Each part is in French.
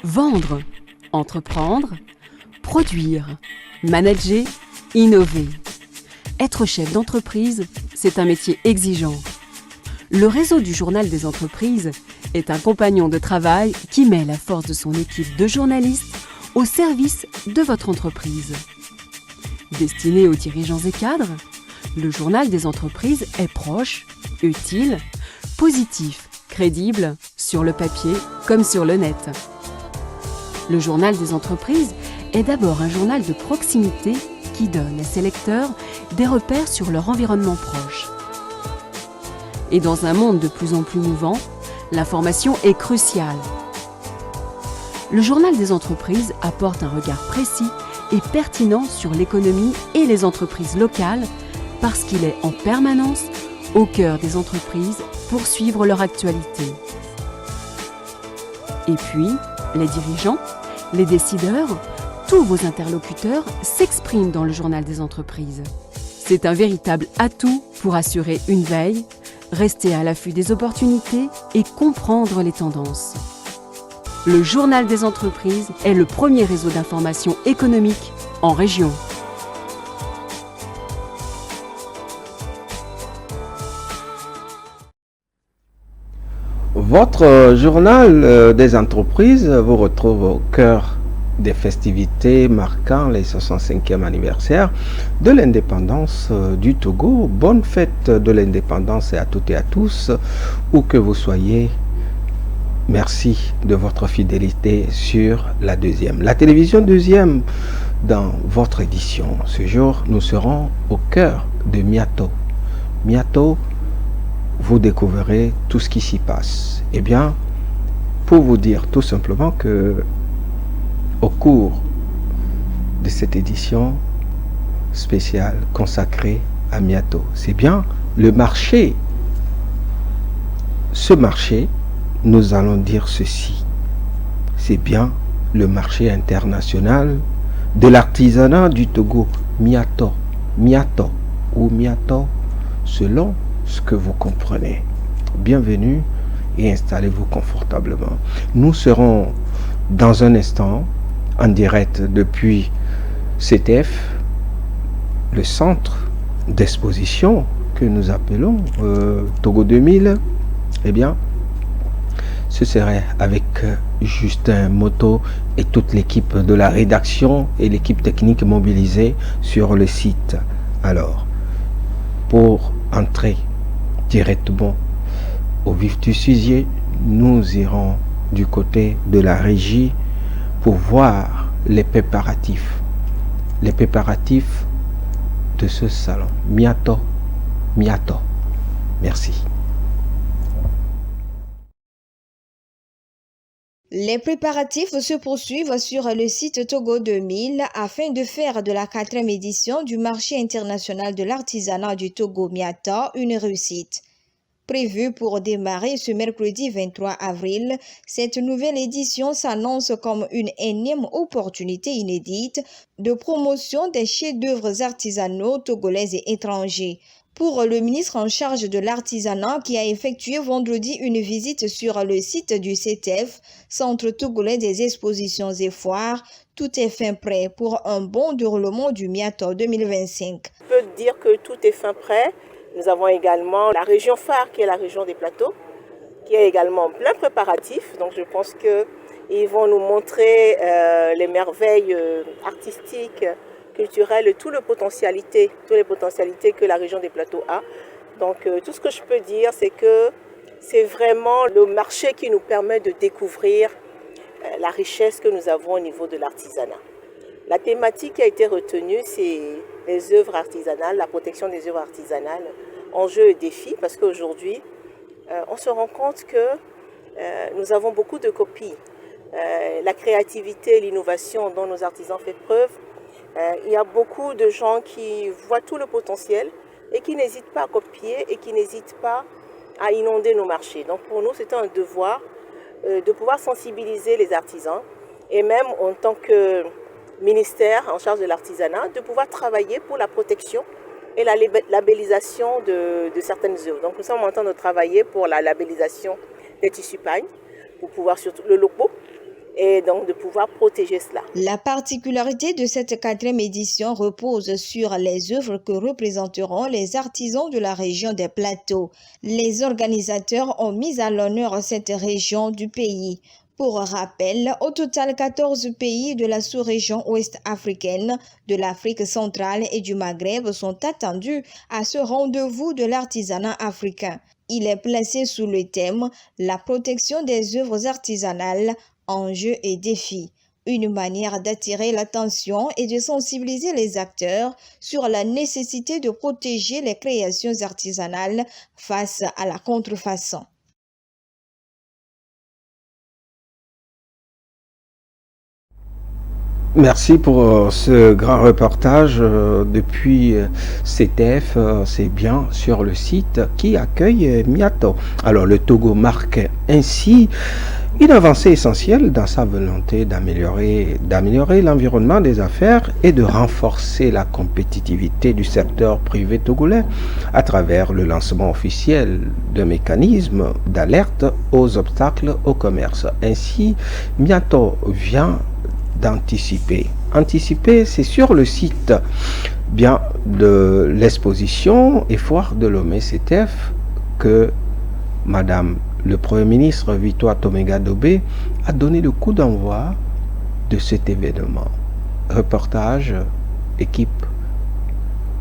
Vendre, entreprendre, produire, manager, innover. Être chef d'entreprise, c'est un métier exigeant. Le réseau du Journal des entreprises est un compagnon de travail qui met la force de son équipe de journalistes au service de votre entreprise. Destiné aux dirigeants et cadres, le Journal des entreprises est proche, utile, positif, crédible, sur le papier comme sur le net. Le Journal des entreprises est d'abord un journal de proximité qui donne à ses lecteurs des repères sur leur environnement proche. Et dans un monde de plus en plus mouvant, l'information est cruciale. Le Journal des entreprises apporte un regard précis et pertinent sur l'économie et les entreprises locales parce qu'il est en permanence au cœur des entreprises pour suivre leur actualité. Et puis, les dirigeants, les décideurs, tous vos interlocuteurs s'expriment dans le Journal des entreprises. C'est un véritable atout pour assurer une veille, rester à l'affût des opportunités et comprendre les tendances. Le Journal des entreprises est le premier réseau d'information économique en région. Votre journal des entreprises vous retrouve au cœur des festivités marquant les 65e anniversaire de l'indépendance du Togo. Bonne fête de l'indépendance à toutes et à tous, où que vous soyez. Merci de votre fidélité sur la deuxième. La télévision deuxième dans votre édition. Ce jour, nous serons au cœur de Miato. Miato, vous découvrirez tout ce qui s'y passe. Eh bien, pour vous dire tout simplement que au cours de cette édition spéciale consacrée à Miato, c'est bien le marché. Ce marché, nous allons dire ceci, c'est bien le marché international de l'artisanat du Togo, Miato, Miato ou Miato, selon ce que vous comprenez. Bienvenue et installez-vous confortablement. Nous serons dans un instant en direct depuis CTF, le centre d'exposition que nous appelons Togo 2000. Eh bien, ce serait avec Justin Moto et toute l'équipe de la rédaction et l'équipe technique mobilisée sur le site. Alors, pour entrer directement au vif du sujet, nous irons du côté de la régie pour voir les préparatifs de ce salon. Miato, Miato. Merci. Les préparatifs se poursuivent sur le site Togo 2000 afin de faire de la 4e édition du marché international de l'artisanat du Togo Miato une réussite. Prévue pour démarrer ce mercredi 23 avril, cette nouvelle édition s'annonce comme une énième opportunité inédite de promotion des chefs-d'œuvre artisanaux togolais et étrangers. Pour le ministre en charge de l'artisanat qui a effectué vendredi une visite sur le site du CTF, Centre Togolais des Expositions et Foires, tout est fin prêt pour un bon déroulement du Miato 2025. Je peux dire que tout est fin prêt. Nous avons également la région phare qui est la région des plateaux, qui est également plein préparatif. Donc je pense qu'ils vont nous montrer les merveilles artistiques, culturelles, toutes les potentialités que la région des plateaux a. Donc tout ce que je peux dire, c'est que c'est vraiment le marché qui nous permet de découvrir la richesse que nous avons au niveau de l'artisanat. La thématique qui a été retenue, c'est les œuvres artisanales, la protection des œuvres artisanales, enjeux et défis, parce qu'aujourd'hui, on se rend compte que nous avons beaucoup de copies. La créativité et l'innovation dont nos artisans font preuve, il y a beaucoup de gens qui voient tout le potentiel et qui n'hésitent pas à copier et qui n'hésitent pas à inonder nos marchés. Donc pour nous, c'est un devoir de pouvoir sensibiliser les artisans et même en tant que ministère en charge de l'artisanat, de pouvoir travailler pour la protection et la labellisation de certaines œuvres. Donc nous sommes en train de travailler pour la labellisation des tissus pagnes, pour pouvoir surtout le logo, et donc de pouvoir protéger cela. La particularité de cette 4e édition repose sur les œuvres que représenteront les artisans de la région des Plateaux. Les organisateurs ont mis à l'honneur cette région du pays. Pour rappel, au total, 14 pays de la sous-région ouest-africaine, de l'Afrique centrale et du Maghreb sont attendus à ce rendez-vous de l'artisanat africain. Il est placé sous le thème « La protection des œuvres artisanales, enjeux et défis ». Une manière d'attirer l'attention et de sensibiliser les acteurs sur la nécessité de protéger les créations artisanales face à la contrefaçon. Merci pour ce grand reportage depuis CTF, c'est bien sur le site qui accueille Miato. Alors le Togo marque ainsi une avancée essentielle dans sa volonté d'améliorer l'environnement des affaires et de renforcer la compétitivité du secteur privé togolais à travers le lancement officiel de mécanismes d'alerte aux obstacles au commerce. Ainsi, Miato vient d'anticiper. Anticiper, c'est sur le site bien de l'exposition et foire de Lomé CTF que Madame le Premier ministre Victoire Tomenga-Dobé a donné le coup d'envoi de cet événement. Reportage équipe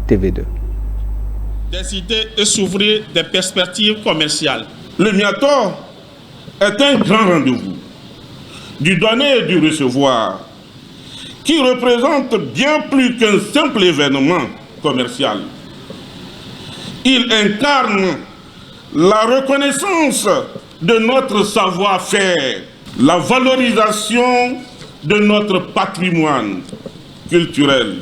TV2. Décider de s'ouvrir des perspectives commerciales. Le Miato est un grand rendez-vous du donner et du recevoir, qui représente bien plus qu'un simple événement commercial. Il incarne la reconnaissance de notre savoir-faire, la valorisation de notre patrimoine culturel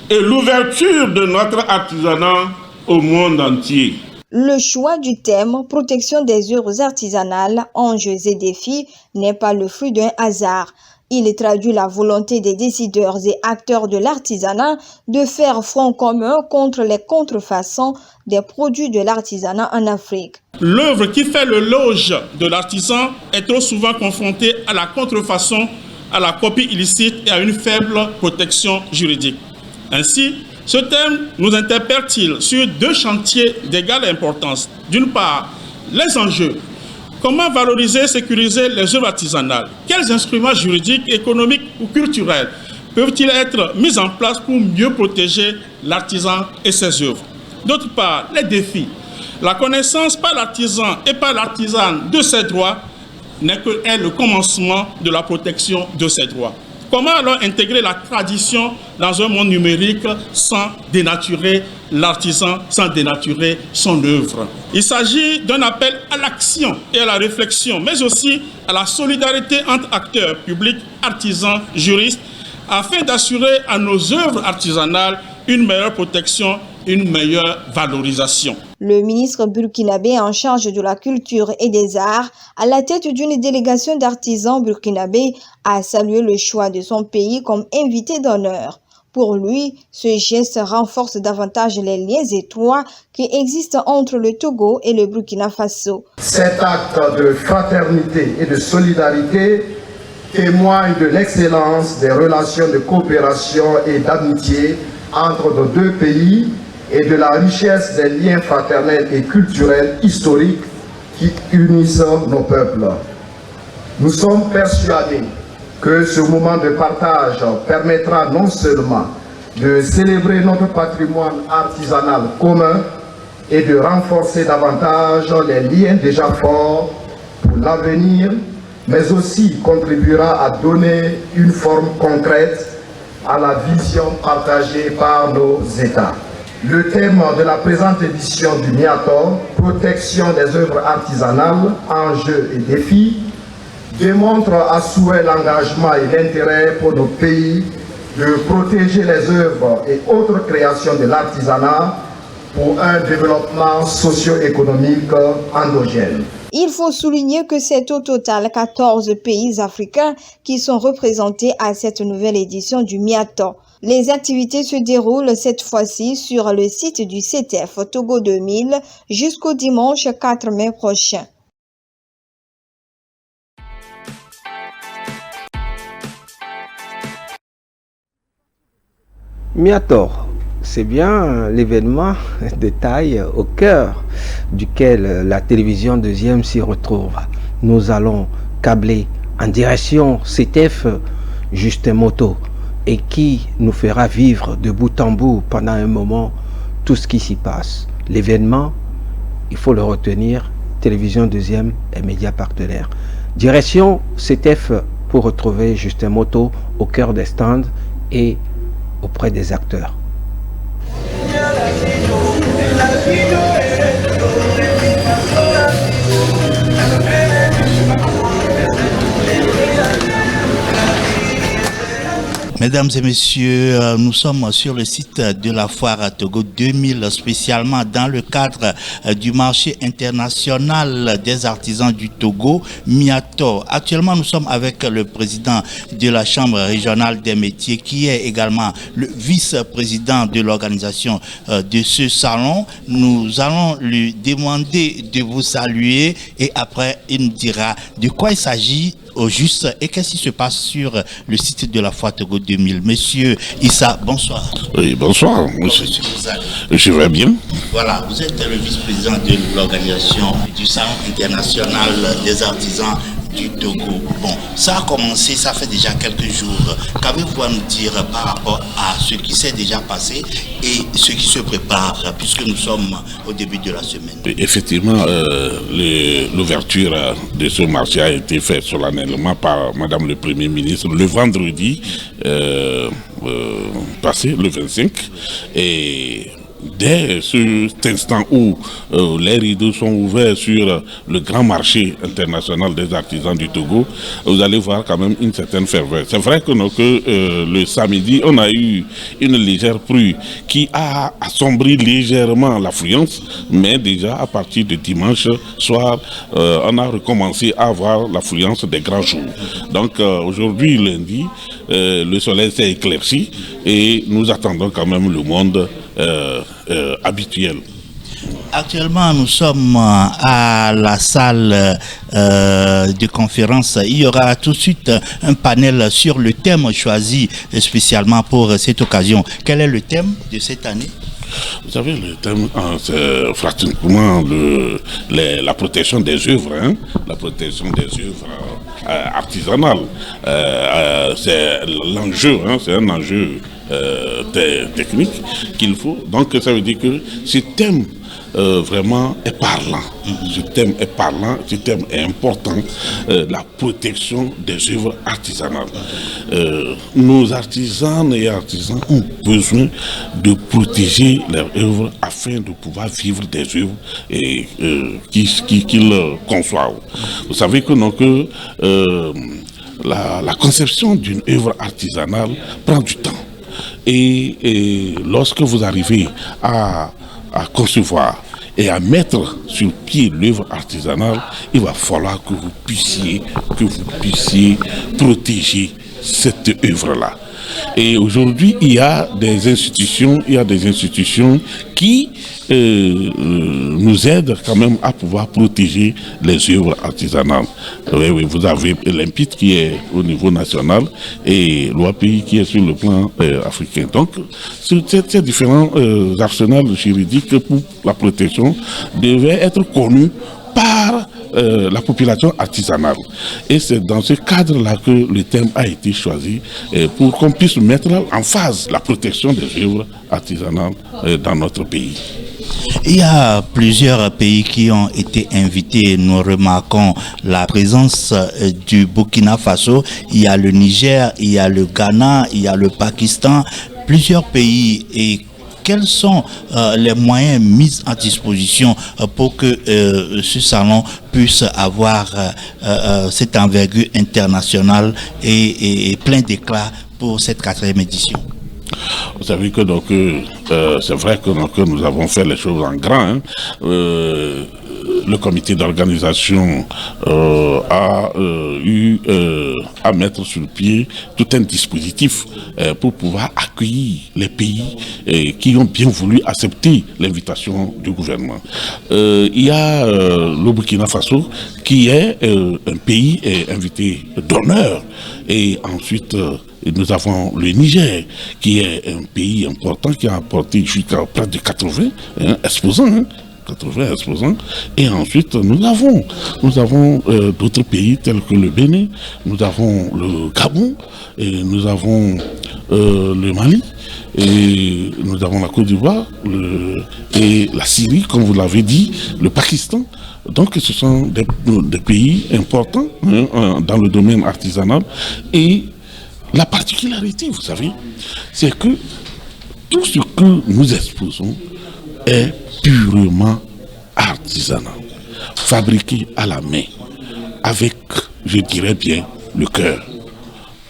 et l'ouverture de notre artisanat au monde entier. Le choix du thème « Protection des œuvres artisanales, enjeux et défis » n'est pas le fruit d'un hasard. Il traduit la volonté des décideurs et acteurs de l'artisanat de faire front commun contre les contrefaçons des produits de l'artisanat en Afrique. L'œuvre qui fait le loge de l'artisan est trop souvent confrontée à la contrefaçon, à la copie illicite et à une faible protection juridique. Ainsi, ce thème nous interpelle-t-il sur deux chantiers d'égale importance. D'une part, les enjeux. Comment valoriser et sécuriser les œuvres artisanales? Quels instruments juridiques, économiques ou culturels peuvent-ils être mis en place pour mieux protéger l'artisan et ses œuvres? D'autre part, les défis. La connaissance par l'artisan et par l'artisane de ses droits n'est que le commencement de la protection de ses droits. Comment alors intégrer la tradition dans un monde numérique sans dénaturer l'artisan, sans dénaturer son œuvre? Il s'agit d'un appel à l'action et à la réflexion, mais aussi à la solidarité entre acteurs publics, artisans, juristes, afin d'assurer à nos œuvres artisanales une meilleure protection, une meilleure valorisation. Le ministre burkinabé en charge de la culture et des arts, à la tête d'une délégation d'artisans burkinabés, a salué le choix de son pays comme invité d'honneur. Pour lui, ce geste renforce davantage les liens étroits qui existent entre le Togo et le Burkina Faso. Cet acte de fraternité et de solidarité témoigne de l'excellence des relations de coopération et d'amitié entre nos deux pays et de la richesse des liens fraternels et culturels historiques qui unissent nos peuples. Nous sommes persuadés que ce moment de partage permettra non seulement de célébrer notre patrimoine artisanal commun et de renforcer davantage les liens déjà forts pour l'avenir, mais aussi contribuera à donner une forme concrète à la vision partagée par nos États. Le thème de la présente édition du Miato, protection des œuvres artisanales, enjeux et défis, démontre à souhait l'engagement et l'intérêt pour nos pays de protéger les œuvres et autres créations de l'artisanat pour un développement socio-économique endogène. Il faut souligner que c'est au total 14 pays africains qui sont représentés à cette nouvelle édition du Miato. Les activités se déroulent cette fois-ci sur le site du CTF Togo 2000 jusqu'au dimanche 4 mai prochain. Miator, c'est bien l'événement de taille au cœur duquel la télévision deuxième s'y retrouve. Nous allons câbler en direction CTF Justin Moto et qui nous fera vivre de bout en bout pendant un moment tout ce qui s'y passe. L'événement, il faut le retenir, télévision deuxième et médias partenaires. Direction CTF pour retrouver Justin Moto au cœur des stands et auprès des acteurs. Mesdames et messieurs, nous sommes sur le site de la foire à Togo 2000, spécialement dans le cadre du marché international des artisans du Togo, Miato. Actuellement, nous sommes avec le président de la Chambre régionale des métiers, qui est également le vice-président de l'organisation de ce salon. Nous allons lui demander de vous saluer et après, il nous dira de quoi il s'agit au juste et qu'est-ce qui se passe sur le site de la foire Togo 2000. Monsieur Issa, bonsoir. Oui, bonsoir. Monsieur, je vais bien. Voilà, vous êtes le vice-président de l'organisation du Salon international des artisans du Togo. Bon, ça a commencé, ça fait déjà quelques jours. Qu'avez-vous à nous dire par rapport à ce qui s'est déjà passé et ce qui se prépare, puisque nous sommes au début de la semaine? Effectivement, l'ouverture de ce marché a été faite solennellement par Madame le Premier ministre le vendredi passé, le 25. Et dès cet instant où les rideaux sont ouverts sur le grand marché international des artisans du Togo, vous allez voir quand même une certaine ferveur. C'est vrai que le samedi, on a eu une légère pluie qui a assombri légèrement l'affluence, mais déjà à partir de dimanche soir, on a recommencé à avoir l'affluence des grands jours. Donc aujourd'hui, lundi, le soleil s'est éclairci et nous attendons quand même le monde habituel. Actuellement, nous sommes à la salle de conférence. Il y aura tout de suite un panel sur le thème choisi spécialement pour cette occasion. Quel est le thème de cette année? Vous savez, le thème, c'est pratiquement la protection des œuvres, hein? La protection des œuvres artisanales. C'est l'enjeu, hein? C'est un enjeu technique qu'il faut. Donc ça veut dire que ce thème vraiment est parlant. Ce thème est parlant, ce thème est important, la protection des œuvres artisanales. Nos artisanes et artisans ont besoin de protéger leurs œuvres afin de pouvoir vivre des œuvres qu'ils conçoivent. Vous savez que la conception d'une œuvre artisanale prend du temps. Et lorsque vous arrivez à concevoir et à mettre sur pied l'œuvre artisanale, il va falloir que vous puissiez protéger cette œuvre-là. Et aujourd'hui, il y a des institutions qui nous aident quand même à pouvoir protéger les œuvres artisanales. Oui, vous avez l'IMPIT qui est au niveau national et l'OAPI qui est sur le plan africain. Donc, ces différents arsenals juridiques pour la protection devaient être connus par la population artisanale. Et c'est dans ce cadre-là que le thème a été choisi pour qu'on puisse mettre en phase la protection des œuvres artisanales dans notre pays. Il y a plusieurs pays qui ont été invités. Nous remarquons la présence du Burkina Faso, il y a le Niger, il y a le Ghana, il y a le Pakistan, plusieurs pays. Et quels sont les moyens mis à disposition pour que ce salon puisse avoir cette envergure internationale et plein d'éclat pour cette 4e édition? Vous savez que c'est vrai que nous avons fait les choses en grand. Hein. Le comité d'organisation a eu à mettre sur pied tout un dispositif pour pouvoir accueillir les pays qui ont bien voulu accepter l'invitation du gouvernement. Il y a le Burkina Faso qui est un pays invité d'honneur, et ensuite nous avons le Niger, qui est un pays important, qui a apporté jusqu'à près de 80 exposants. 80 exposants. Et ensuite, nous avons d'autres pays tels que le Bénin, nous avons le Gabon, et nous avons le Mali, et nous avons la Côte d'Ivoire, et la Syrie, comme vous l'avez dit, le Pakistan. Donc ce sont des pays importants dans le domaine artisanal. Et la particularité, vous savez, c'est que tout ce que nous exposons est purement artisanal, fabriqué à la main, avec, je dirais bien, le cœur.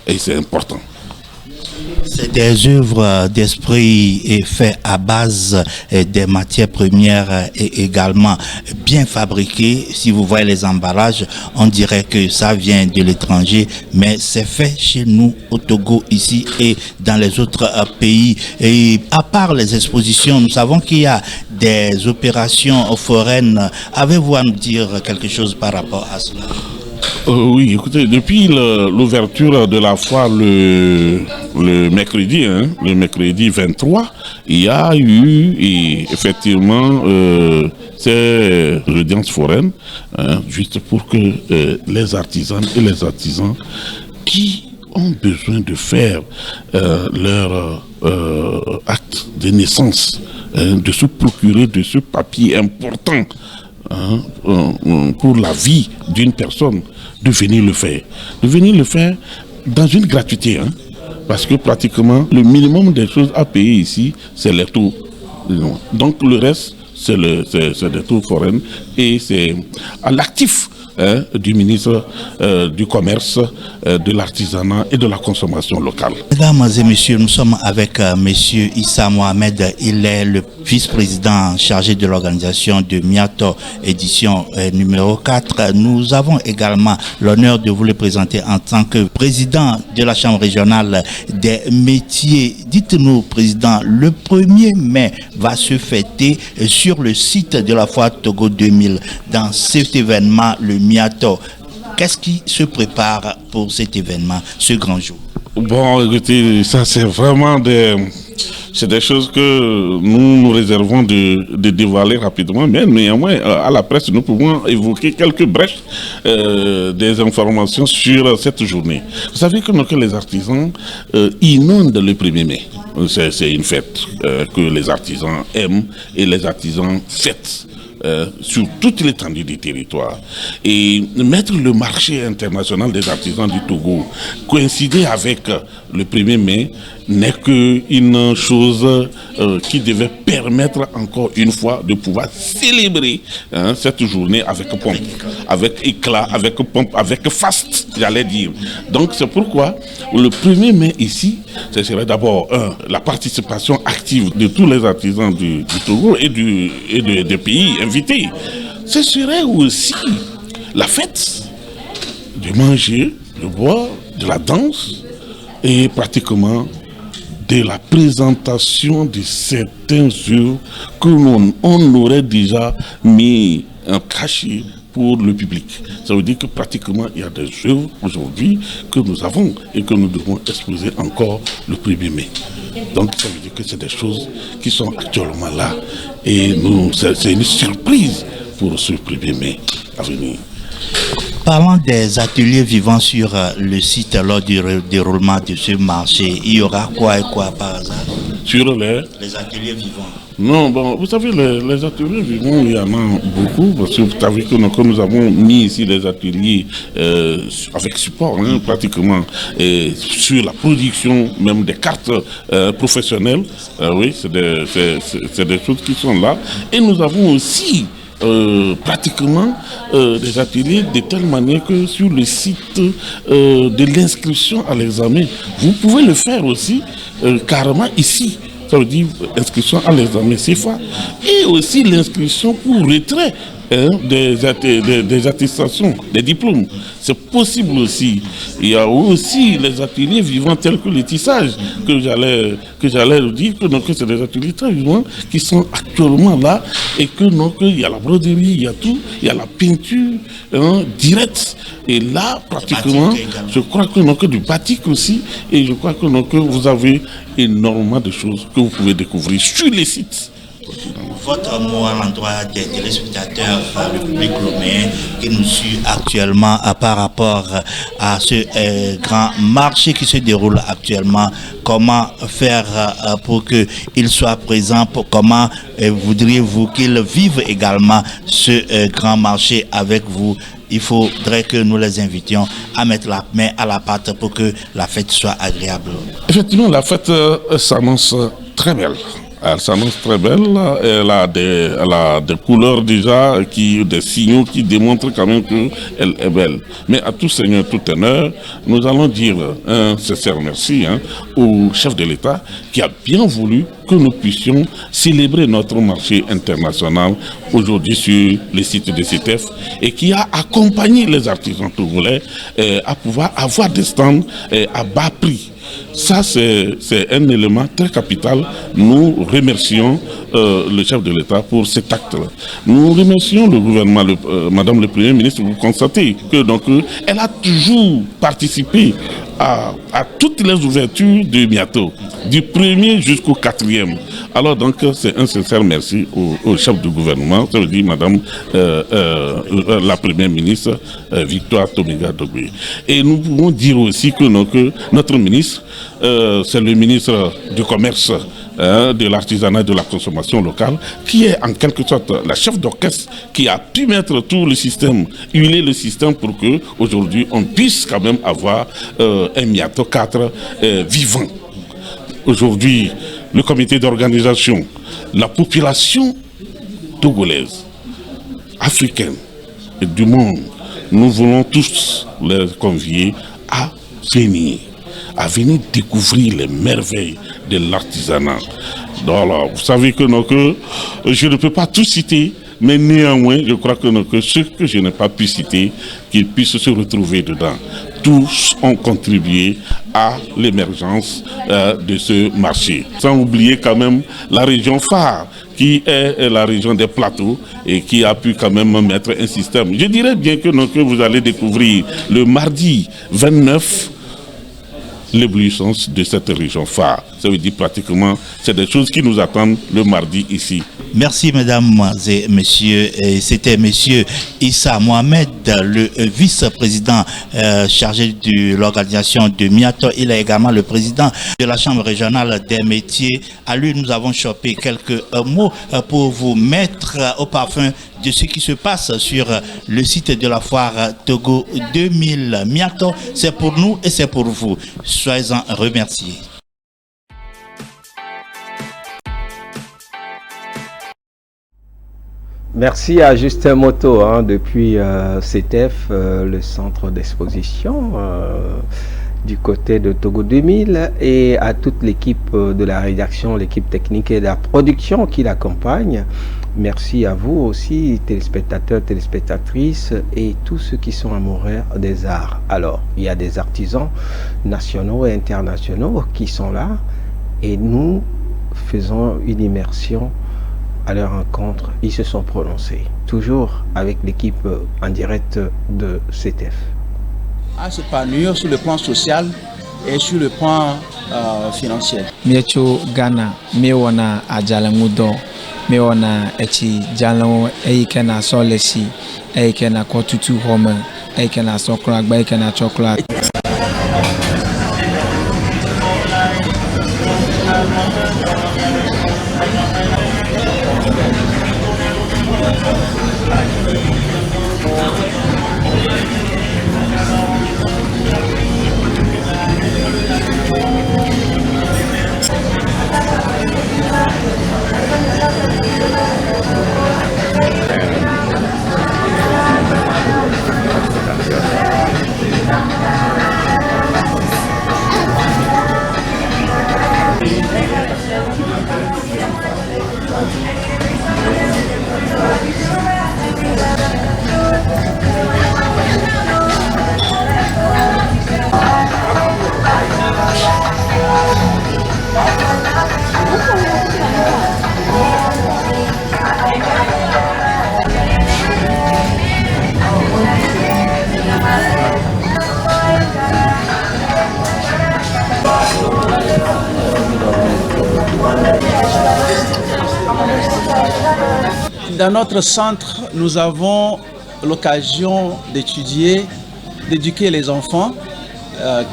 Et c'est important. C'est des œuvres d'esprit et faites à base des matières premières et également bien fabriquées. Si vous voyez les emballages, on dirait que ça vient de l'étranger, mais c'est fait chez nous au Togo, ici et dans les autres pays. Et à part les expositions, nous savons qu'il y a des opérations foraines. Avez-vous à nous dire quelque chose par rapport à cela? Oui, écoutez, depuis l'ouverture de la foire le mercredi 23, il y a eu effectivement ces audiences foraines, juste pour que les artisanes et les artisans qui ont besoin de faire leur acte de naissance, de se procurer de ce papier important pour la vie d'une personne, de venir le faire dans une gratuité, parce que pratiquement le minimum des choses à payer ici, c'est les taux. Donc le reste, c'est des taux forains, et c'est à l'actif du ministre du Commerce, de l'Artisanat et de la Consommation locale. Mesdames et messieurs, nous sommes avec monsieur Issa Mohamed. Il est le vice-président chargé de l'organisation de Miato édition numéro 4. Nous avons également l'honneur de vous le présenter en tant que président de la Chambre régionale des métiers. Dites-nous, président, le 1er mai va se fêter sur le site de la foire Togo 2000. Dans cet événement, le Miato, qu'est-ce qui se prépare pour cet événement, ce grand jour? Bon, écoutez, ça c'est vraiment des choses que nous réservons de dévoiler rapidement, mais néanmoins, à la presse, nous pouvons évoquer quelques brèches des informations sur cette journée. Vous savez que les artisans inondent le 1er mai. C'est une fête que les artisans aiment et les artisans fêtent. Sur toute l'étendue du territoire. Et mettre le marché international des artisans du Togo coïncider avec le 1er mai n'est qu'une chose qui devait permettre encore une fois de pouvoir célébrer cette journée avec pompe, avec éclat, avec pompe, avec faste, j'allais dire. Donc c'est pourquoi le 1er mai ici, ce serait d'abord la participation active de tous les artisans du Togo et des pays invités. Ce serait aussi la fête, de manger, de boire, de la danse et pratiquement de la présentation de certains œuvres que on aurait déjà mis en cachet pour le public. Ça veut dire que pratiquement il y a des œuvres aujourd'hui que nous avons et que nous devons exposer encore le 1er mai. Donc ça veut dire que c'est des choses qui sont actuellement là et c'est une surprise pour ce 1er mai à venir. Parlant des ateliers vivants sur le site lors du déroulement de ce marché, il y aura quoi et quoi par hasard? Sur les ateliers vivants. Non, bon, vous savez, les ateliers vivants, il y en a beaucoup, parce que vous savez que nous avons mis ici des ateliers avec support, pratiquement, sur la production même des cartes professionnelles. Oui, c'est des choses qui sont là. Et nous avons aussi pratiquement des ateliers de telle manière que sur le site de l'inscription à l'examen, vous pouvez le faire aussi carrément ici. Ça veut dire inscription à l'examen CFA et aussi l'inscription pour retrait des attestations, des diplômes. C'est possible aussi. Il y a aussi les ateliers vivants tels que le tissage, que j'allais dire que c'est des ateliers très vivants qui sont actuellement là et que donc il y a la broderie, il y a tout, il y a la peinture directe. Et là, pratiquement, je crois que du batik aussi, et je crois que vous avez énormément de choses que vous pouvez découvrir sur les sites. Votre mot à l'endroit des téléspectateurs du public loméen qui nous suit actuellement par rapport à ce grand marché qui se déroule actuellement, comment faire pour qu'il soit présent, comment voudriez-vous qu'il vive également ce grand marché avec vous? Il faudrait que nous les invitions à mettre la main à la pâte pour que la fête soit agréable. Effectivement, la fête s'annonce très belle. Elle s'annonce très belle, elle a des couleurs déjà, des signaux qui démontrent quand même qu'elle est belle. Mais à tout seigneur, tout honneur, nous allons dire un sincère merci au chef de l'État qui a bien voulu que nous puissions célébrer notre marché international aujourd'hui sur le site de CETEF et qui a accompagné les artisans togolais à pouvoir avoir des stands à bas prix. Ça, c'est un élément très capital. Nous remercions le chef de l'État pour cet acte-là. Nous remercions le gouvernement, Madame le Premier ministre. Vous constatez que elle a toujours participé à toutes les ouvertures de Miato, du 1er jusqu'au 4e. Alors c'est un sincère merci au chef du gouvernement, ça veut dire Madame la Première ministre Victoire Tomiga-Dogbe. Et nous pouvons dire aussi que notre ministre, c'est le ministre du Commerce, de l'artisanat et de la consommation locale, qui est en quelque sorte la chef d'orchestre qui a pu mettre tout le système, huiler le système pour que aujourd'hui on puisse quand même avoir un Miato 4 vivant. Aujourd'hui, le comité d'organisation, la population togolaise, africaine et du monde, nous voulons tous les convier à venir découvrir les merveilles de l'artisanat. Alors, vous savez que je ne peux pas tout citer, mais néanmoins, je crois que ceux que je n'ai pas pu citer, qu'ils puissent se retrouver dedans. Tous ont contribué à l'émergence de ce marché. Sans oublier quand même la région phare, qui est la région des plateaux et qui a pu quand même mettre un système. Je dirais bien que vous allez découvrir le mardi 29 l'éblouissance de cette région phare. Ça veut dire pratiquement, c'est des choses qui nous attendent le mardi ici. Merci mesdames et messieurs. C'était monsieur Issa Mohamed, le vice-président chargé de l'organisation de Miato. Il est également le président de la Chambre régionale des métiers. À lui, nous avons chopé quelques mots pour vous mettre au parfum de ce qui se passe sur le site de la foire Togo 2000. Miato, c'est pour nous et c'est pour vous. Soyez-en remerciés. Merci à Justin Moto depuis CETEF, le centre d'exposition du côté de Togo 2000, et à toute l'équipe de la rédaction, l'équipe technique et de la production qui l'accompagne. Merci à vous aussi, téléspectateurs, téléspectatrices et tous ceux qui sont amoureux des arts. Alors, il y a des artisans nationaux et internationaux qui sont là et nous faisons une immersion à leur rencontre. Ils se sont prononcés, toujours avec l'équipe en direct de CETEF. À s'épanouir sur le plan social et sur le plan financier. Miecho Ghana, Mewana Adjalamudo, Mewana Echi Jalon, Eikena Solesi, Eikena Kotutu Home, Eikena Sokra, Eikena Chocolate. dans notre centre, nous avons l'occasion d'étudier, d'éduquer les enfants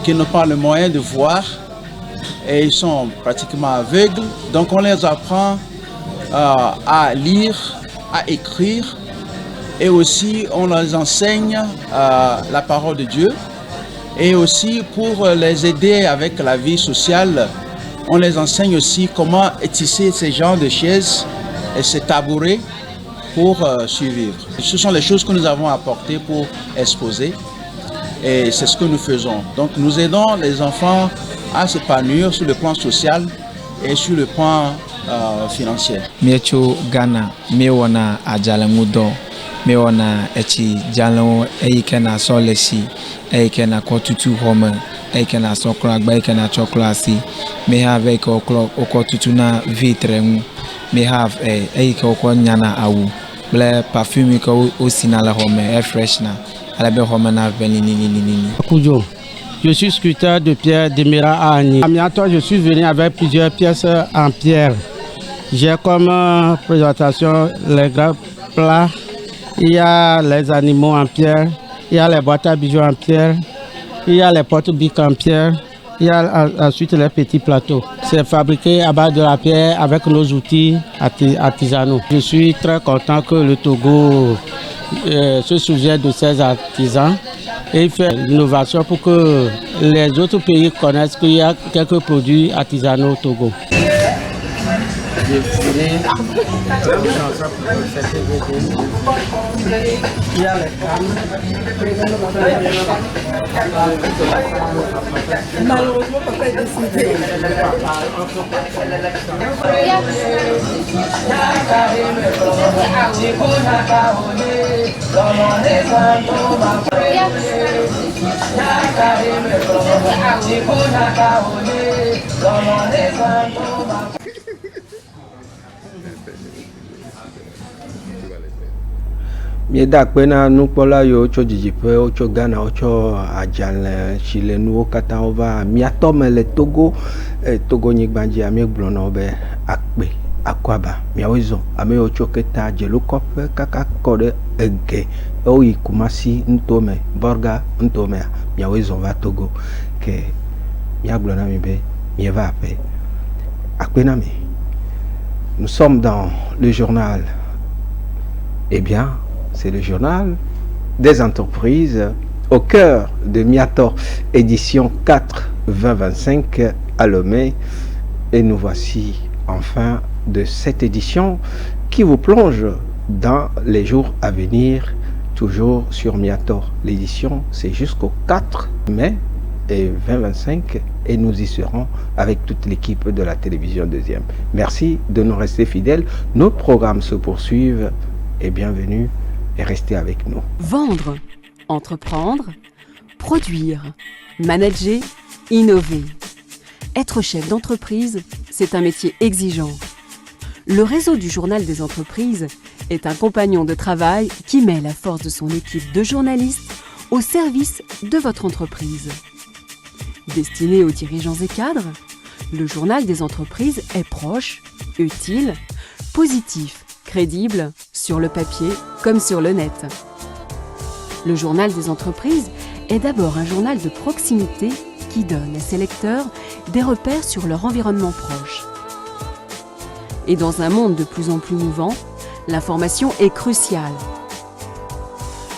qui n'ont pas le moyen de voir et ils sont pratiquement aveugles. Donc on les apprend à lire, à écrire et aussi on les enseigne la parole de Dieu. Et aussi pour les aider avec la vie sociale, on les enseigne aussi comment tisser ces genres de chaises et ces tabourets pour survivre. Ce sont les choses que nous avons apportées pour exposer et c'est ce que nous faisons. Donc nous aidons les enfants à s'épanouir sur le plan social et sur le plan financier. Miecho Ghana, mewana ajalamudo, mewana echi jalon eikena solesi, eikena kotutu home, eikena sokra gba eikena choklasi, me have okotutu na vitre mu, me have eike oko nyana awu, ble parfume ko osina la home, fresh na, alabe home na venini. Kujo. Je suis sculpteur de pierre d'Emira à Agni. À Miato, je suis venu avec plusieurs pièces en pierre. J'ai comme présentation les grands plats, il y a les animaux en pierre, il y a les boîtes à bijoux en pierre, il y a les porte-biques en pierre, il y a ensuite les petits plateaux. C'est fabriqué à base de la pierre avec nos outils artisanaux. Je suis très content que le Togo se souvienne de ses artisans et il fait l'innovation pour que les autres pays connaissent qu'il y a quelques produits artisanaux au Togo. Il y a les cannes. Malheureusement, papa est décédé. Mieda kpena nukpɔla yiwo tso didiƒe tso Ghana wotsɔ adzale si le nuwo katã wova miatɔ me le Togo Togonyigba dzia miegblɔ na wo be akpe akɔaba miawoe zɔ ame yiwo tso keta dzelokɔƒe kaka kɔ ɖe ege woyi Kumasi ntome Borga ntomea miawoe zɔ va Togo ke miagblɔ na mi be mieva aƒe akpe na mi. Nous sommes dans le journal. Eh bien, c'est le journal des entreprises au cœur de Miator, édition 4-2025 à Lomé. Et nous voici enfin de cette édition qui vous plonge dans les jours à venir, toujours sur Miator. L'édition, c'est jusqu'au 4 mai 2025 et nous y serons avec toute l'équipe de la télévision deuxième. Merci de nous rester fidèles. Nos programmes se poursuivent et bienvenue et restez avec nous. Vendre, entreprendre, produire, manager, innover. Être chef d'entreprise, c'est un métier exigeant. Le réseau du Journal des entreprises est un compagnon de travail qui met la force de son équipe de journalistes au service de votre entreprise. Destiné aux dirigeants et cadres, le Journal des entreprises est proche, utile, positif, crédible, sur le papier comme sur le net. Le Journal des entreprises est d'abord un journal de proximité qui donne à ses lecteurs des repères sur leur environnement proche. Et dans un monde de plus en plus mouvant, l'information est cruciale.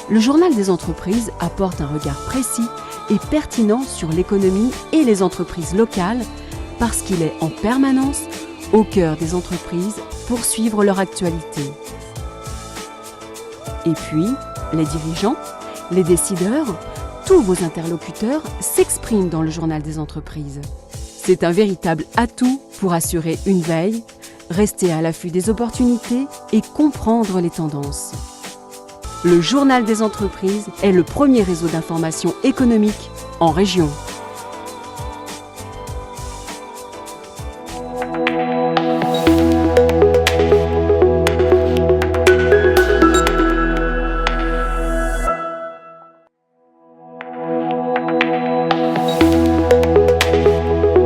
Le Journal des entreprises apporte un regard précis et pertinent sur l'économie et les entreprises locales parce qu'il est en permanence au cœur des entreprises pour suivre leur actualité. Et puis, les dirigeants, les décideurs, tous vos interlocuteurs s'expriment dans le Journal des entreprises. C'est un véritable atout pour assurer une veille, rester à l'affût des opportunités et comprendre les tendances. Le Journal des entreprises est le premier réseau d'information économique en région.